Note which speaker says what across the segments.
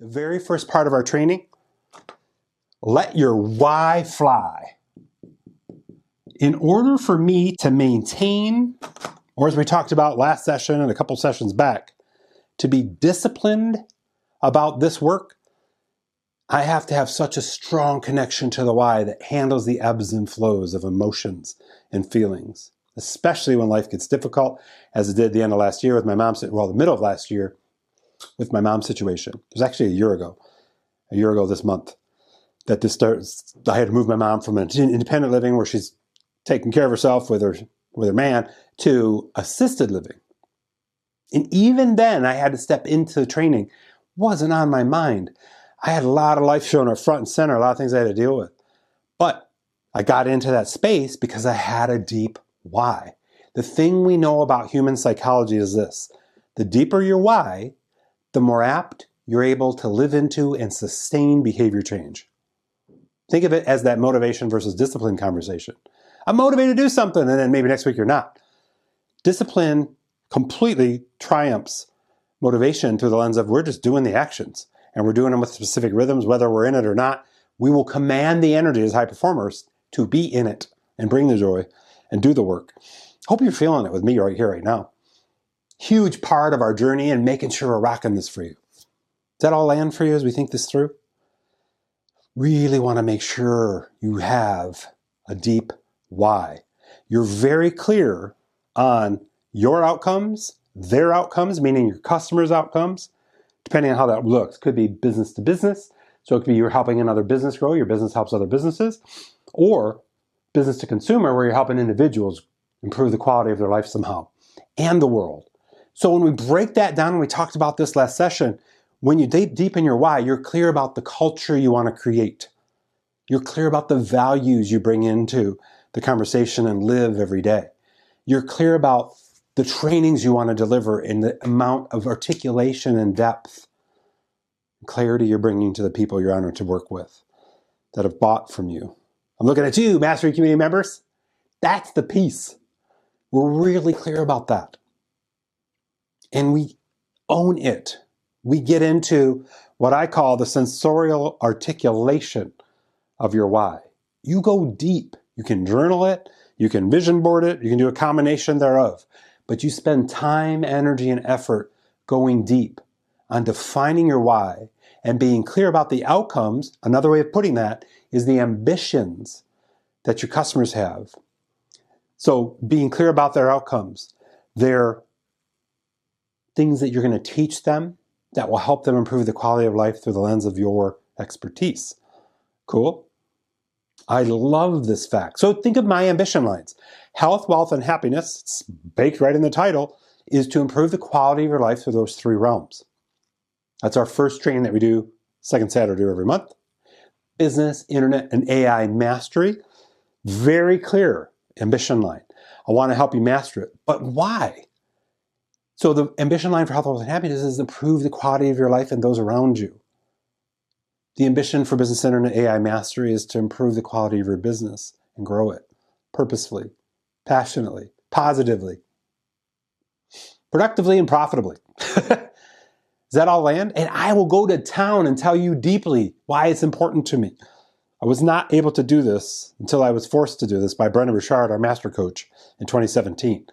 Speaker 1: The very first part of our training, let your why fly. In order for me to maintain, or as we talked about last session and a couple sessions back, to be disciplined about this work, I have to have such a strong connection to the why that handles the ebbs and flows of emotions and feelings, especially when life gets difficult, as it did at the end of last year with my mom, well, the middle of last year with my mom's situation. It was actually a year ago this month, that this starts. I had to move my mom from an independent living where she's taking care of herself with her man to assisted living. And even then, I had to step into training. Wasn't on my mind. I had a lot of life showing up front and center, a lot of things I had to deal with. But I got into that space because I had a deep why. The thing we know about human psychology is this: the deeper your why, the more apt you're able to live into and sustain behavior change. Think of it as that motivation versus discipline conversation. I'm motivated to do something, and then maybe next week you're not. Discipline completely triumphs motivation through the lens of we're just doing the actions, and we're doing them with specific rhythms, whether we're in it or not. We will command the energy as high performers to be in it and bring the joy and do the work. Hope you're feeling it with me right here, right now. Huge part of our journey and making sure we're rocking this for you. Does that all land for you as we think this through? Really want to make sure you have a deep why. You're very clear on your outcomes, their outcomes, meaning your customers' outcomes, depending on how that looks. Could be business to business. So it could be you're helping another business grow, your business helps other businesses, or business to consumer, where you're helping individuals improve the quality of their life somehow, and the world. So when we break that down, and we talked about this last session, when you dig deep in your why, you're clear about the culture you want to create. You're clear about the values you bring into the conversation and live every day. You're clear about the trainings you want to deliver and the amount of articulation and depth, clarity you're bringing to the people you're honored to work with that have bought from you. I'm looking at you, Mastery Community members. That's the piece. We're really clear about that. And we own it. We get into what I call the sensorial articulation of your why. You go deep. You can journal it. You can vision board it. You can do a combination thereof. But you spend time, energy, and effort going deep on defining your why and being clear about the outcomes. Another way of putting that is the ambitions that your customers have. So being clear about their outcomes, their things that you're going to teach them that will help them improve the quality of life through the lens of your expertise. Cool? I love this fact. So think of my ambition lines. Health, wealth, and happiness, it's baked right in the title, is to improve the quality of your life through those three realms. That's our first training that we do second Saturday of every month. Business, internet, and AI mastery. Very clear ambition line. I want to help you master it. But why? So the ambition line for health, wealth, and happiness is to improve the quality of your life and those around you. The ambition for business, internet, AI mastery is to improve the quality of your business and grow it purposefully, passionately, positively, productively, and profitably. Does that all land? And I will go to town and tell you deeply why it's important to me. I was not able to do this until I was forced to do this by Brendan Richard, our master coach, in 2017.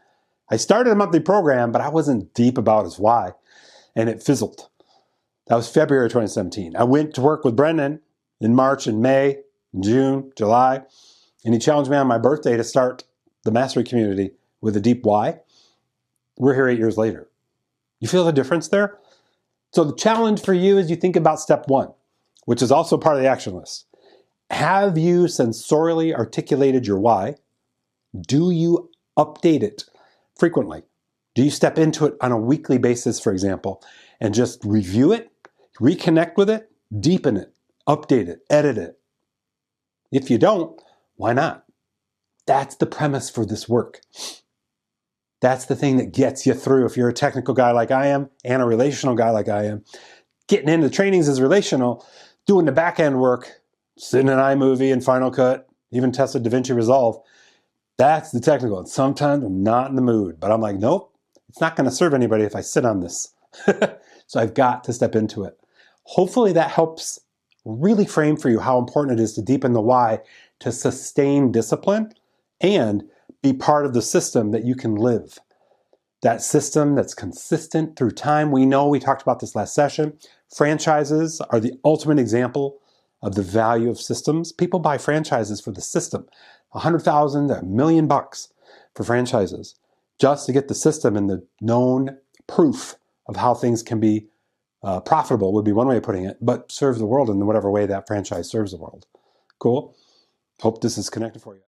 Speaker 1: I started a monthly program, but I wasn't deep about his why, and it fizzled. That was February 2017. I went to work with Brendan in March and May, June, July, and he challenged me on my birthday to start the mastery community with a deep why. We're here 8 years later. You feel the difference there? So the challenge for you is you think about step one, which is also part of the action list. Have you sensorially articulated your why? Do you update it frequently? Do you step into it on a weekly basis, for example, and just review it, reconnect with it, deepen it, update it, edit it? If you don't, why not? That's the premise for this work. That's the thing that gets you through. If you're a technical guy like I am and a relational guy like I am, getting into trainings is relational, doing the back end work, sitting in iMovie and Final Cut, even tested DaVinci Resolve, that's the technical. And sometimes I'm not in the mood, but I'm like, nope, it's not going to serve anybody if I sit on this. So I've got to step into it. Hopefully that helps really frame for you how important it is to deepen the why, to sustain discipline, and be part of the system that you can live. That system that's consistent through time. We know, we talked about this last session, franchises are the ultimate example of the value of systems. People buy franchises for the system. $100,000 to $1 million for franchises just to get the system and the known proof of how things can be profitable would be one way of putting it, but serve the world in whatever way that franchise serves the world. Cool? Hope this is connected for you.